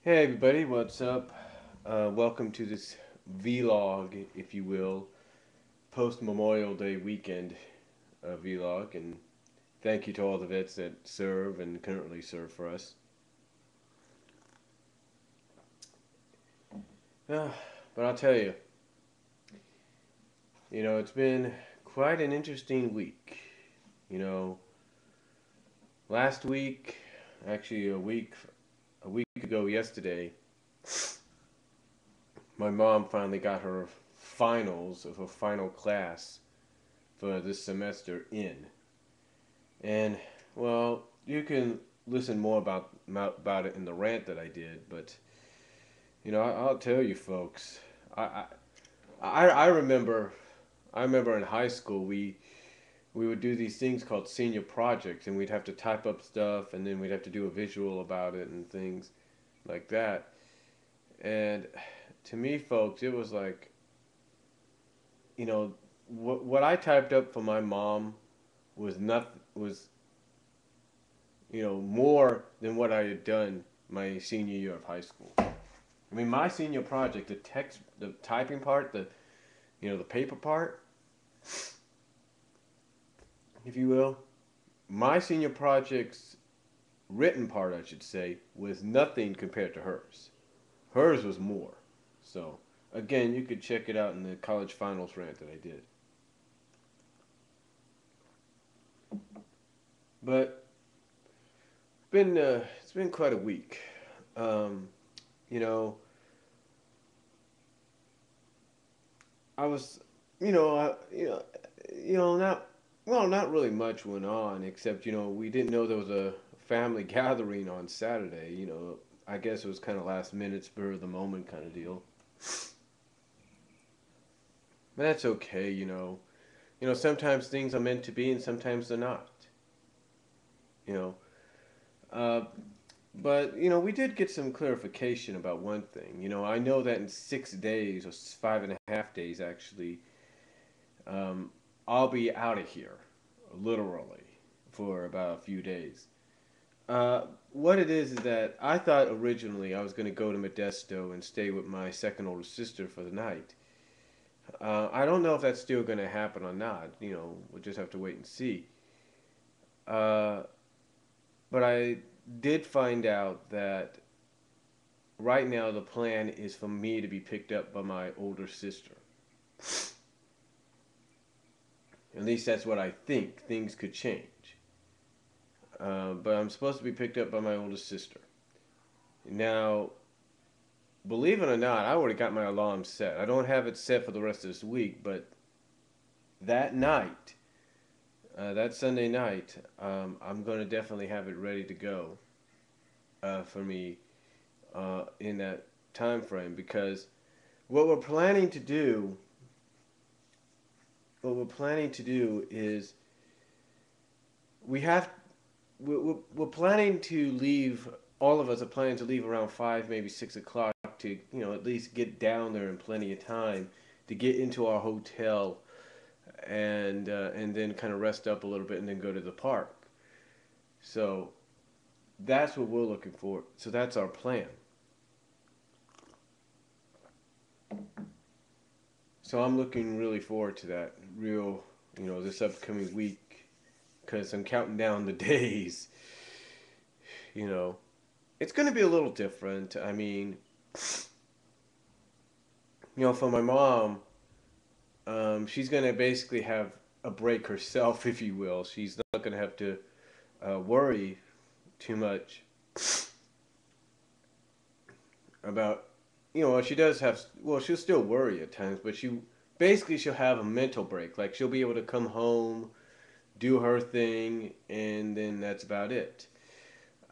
Hey everybody, what's up? Welcome to this vlog, if you will, post Memorial Day weekend vlog, and thank you to all the vets that serve and currently serve for us. Uh, but I'll tell you, it's been quite an interesting week. You know, last week, actually a week ago yesterday, my mom finally got her finals of her final class for this semester in. And well, you can listen more about it in the rant that I did, but I'll tell you folks, I I remember in high school we would do these things called senior projects, and we'd have to type up stuff, and then we'd have to do a visual about it and things like that. And to me, folks, it was like what I typed up for my mom was more than what I had done my senior year of high school. I mean, my senior project, the typing part, the paper part, if you will, my senior project's written part, I should say, was nothing compared to hers. Hers was more. So, again, you could check it out in the college finals rant that I did. But it's been quite a week. Um, you know, I was, not well, not really much went on except we didn't know there was a family gathering on Saturday. I guess it was kind of last minute, spur of the moment kind of deal. But that's okay. Sometimes things are meant to be and sometimes they're not. You know, uh, but we did get some clarification about one thing. I know that in 6 days or 5.5 days actually, um, I'll be out of here, literally, for about a few days. What it is that I thought originally I was going to go to Modesto and stay with my second older sister for the night. I don't know if that's still going to happen or not. We'll just have to wait and see. Uh, but I did find out that right now the plan is for me to be picked up by my older sister. At least that's what I think. Things could change. But I'm supposed to be picked up by my older sister. Now, believe it or not, I already got my alarm set. I don't have it set for the rest of this week, but that night, that Sunday night, I'm going to definitely have it ready to go for me in that time frame because what we're planning to do, is we have we're planning to leave. All of us are planning to leave around 5, maybe 6 o'clock to at least get down there in plenty of time to get into our hotel and then kind of rest up a little bit and then go to the park. So that's what we're looking for. So that's our plan. So I'm looking really forward to that this upcoming week because I'm counting down the days. You know, it's going to be a little different. I mean, for my mom, she's going to basically have a break herself, if you will. She's not going to have to worry too much about, she does have, well, she'll still worry at times, but she'll have a mental break. Like, she'll be able to come home, do her thing, and then that's about it.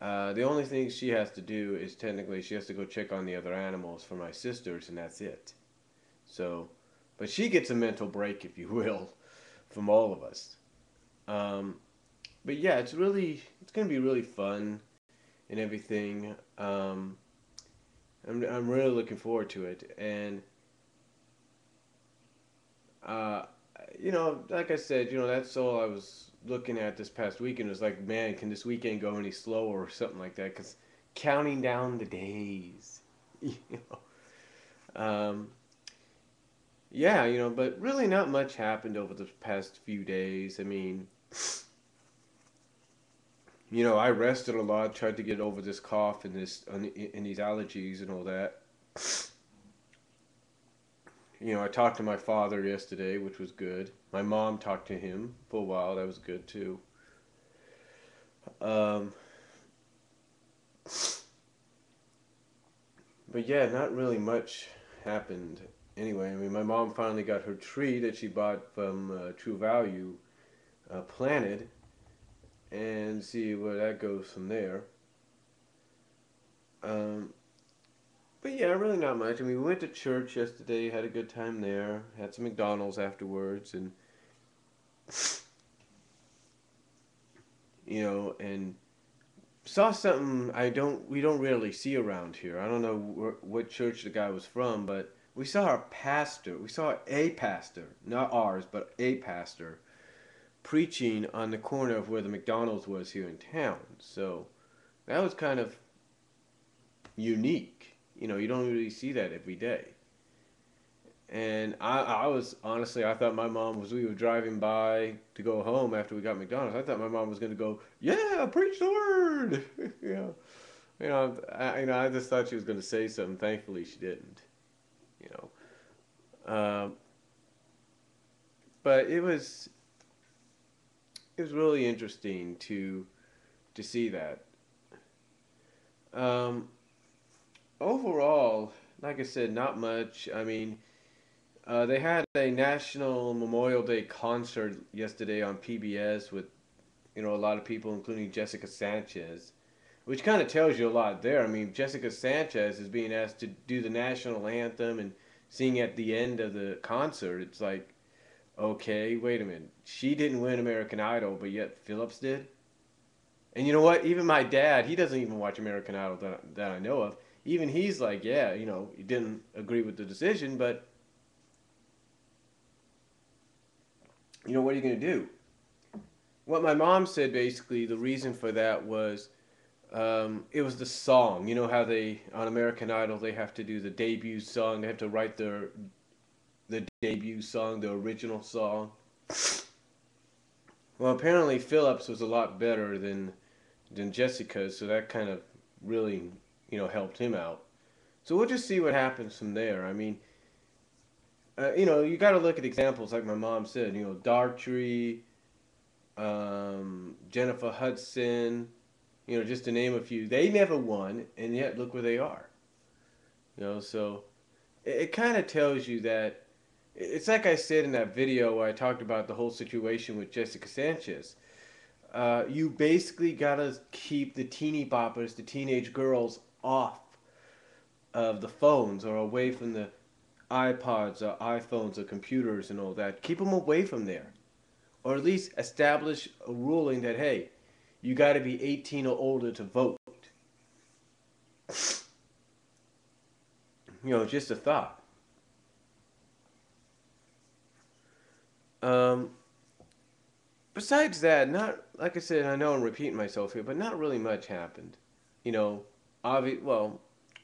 The only thing she has to do is technically she has to go check on the other animals for my sisters, and that's it. So, but she gets a mental break, if you will, from all of us. Um, but yeah, it's gonna be really fun and everything. I'm really looking forward to it, and uh, like I said, that's all I was looking at this past weekend. It was like, man, can this weekend go any slower or something like that? Because counting down the days. You know. Yeah, but really not much happened over the past few days. I mean, I rested a lot, tried to get over this cough and these allergies and all that. I talked to my father yesterday, which was good. My mom talked to him for a while. That was good too. Um, but yeah, not really much happened. Anyway, I mean, my mom finally got her tree that she bought from True Value planted, and see where that goes from there. Um, but yeah, really not much. I mean, we went to church yesterday, had a good time there, had some McDonald's afterwards, and and saw something we don't rarely see around here. I don't know what church the guy was from, but we saw our pastor. We saw a pastor, not ours, but a pastor preaching on the corner of where the McDonald's was here in town. So that was kind of unique. You don't really see that every day. And I was honestly, I thought my mom was. We were driving by to go home after we got McDonald's. I thought my mom was going to go, "Yeah, preach the word." you know, I just thought she was going to say something. Thankfully, she didn't. You um, but it was really interesting to see that. Um, Overall, like I said, not much. I mean, they had a National Memorial Day concert yesterday on PBS with a lot of people, including Jessica Sanchez, which kind of tells you a lot there. I mean, Jessica Sanchez is being asked to do the national anthem and sing at the end of the concert. It's like, okay, wait a minute. She didn't win American Idol, but yet Phillips did. And you know what? Even my dad, he doesn't even watch American Idol that I know of. Even he's like, yeah, he didn't agree with the decision, but what are you going to do? What my mom said basically, the reason for that was it was the song. You know how they on American Idol they have to do the debut song. They have to write the debut song, the original song. Well, apparently Phillips was a lot better than Jessica, so that kind of really helped him out. So we'll just see what happens from there. I mean, you got to look at examples like my mom said. Dartrey, Jennifer Hudson. Just to name a few. They never won, and yet look where they are. So it kind of tells you that it's like I said in that video where I talked about the whole situation with Jessica Sanchez. You basically gotta keep the teeny boppers, the teenage girls, off of the phones or away from the iPods or iPhones or computers and all that. Keep them away from there, or at least establish a ruling that hey, you got to be 18 or older to vote. Just a thought. Um, Besides that, not like I said, I know I'm repeating myself here, but not really much happened. You know, well,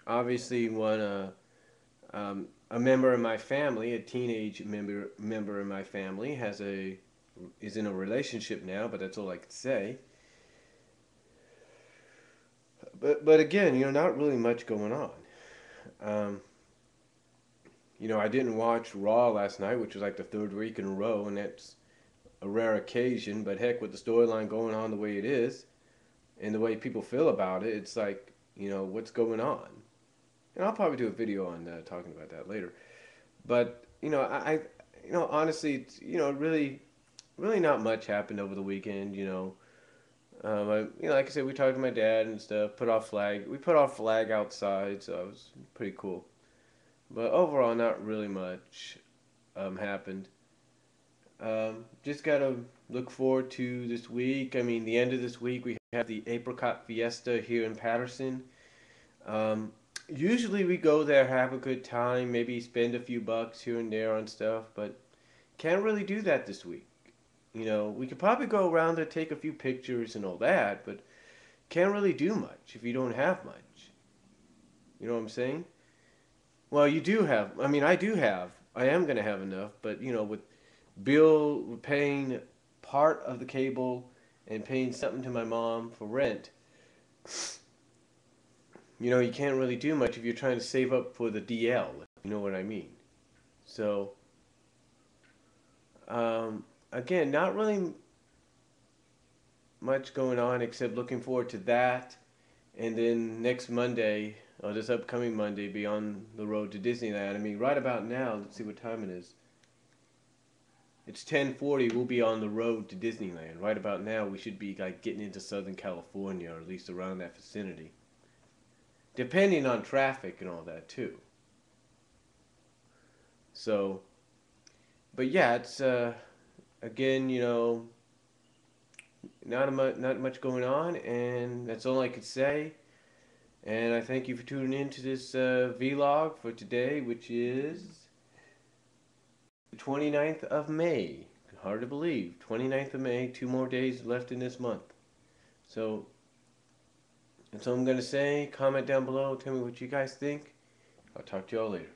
obviously one a member of my family, a teenage member in my family, is in a relationship now, but that's all I could say. But again, not really much going on. Um, I didn't watch Raw last night, which was like the third week in a row, and that's a rare occasion. But heck, with the storyline going on the way it is, and the way people feel about it, it's like, what's going on? And I'll probably do a video on talking about that later. But honestly, it's, really not much happened over the weekend. Like I said, we talked to my dad and stuff. We put our flag outside, so it was pretty cool. But overall, not really much happened. Just gotta look forward to this week. I mean, the end of this week we have the Apricot Fiesta here in Patterson. Um, Usually we go there, have a good time, maybe spend a few bucks here and there on stuff, but can't really do that this week. We could probably go around there, take a few pictures and all that, but can't really do much if you don't have much. You know what I'm saying? Well, you do have. I mean, I do have. I am gonna have enough, but with bill paying part of the cable and paying something to my mom for rent, you can't really do much if you're trying to save up for the DL. If you know what I mean? So, again, not really much going on except looking forward to that. And then next Monday, or this upcoming Monday, be on the road to Disneyland. I mean, right about now, let's see what time it is. It's 10:40. We'll be on the road to Disneyland. Right about now, we should be like getting into Southern California, or at least around that vicinity. Depending on traffic and all that too. So, but yeah, it's again, not much going on, and that's all I could say. And I thank you for tuning in to this vlog for today, which is the 29th of May. Hard to believe. 29th of May, 2 more days left in this month. So that's all I'm going to say. Comment down below. Tell me what you guys think. I'll talk to y'all later.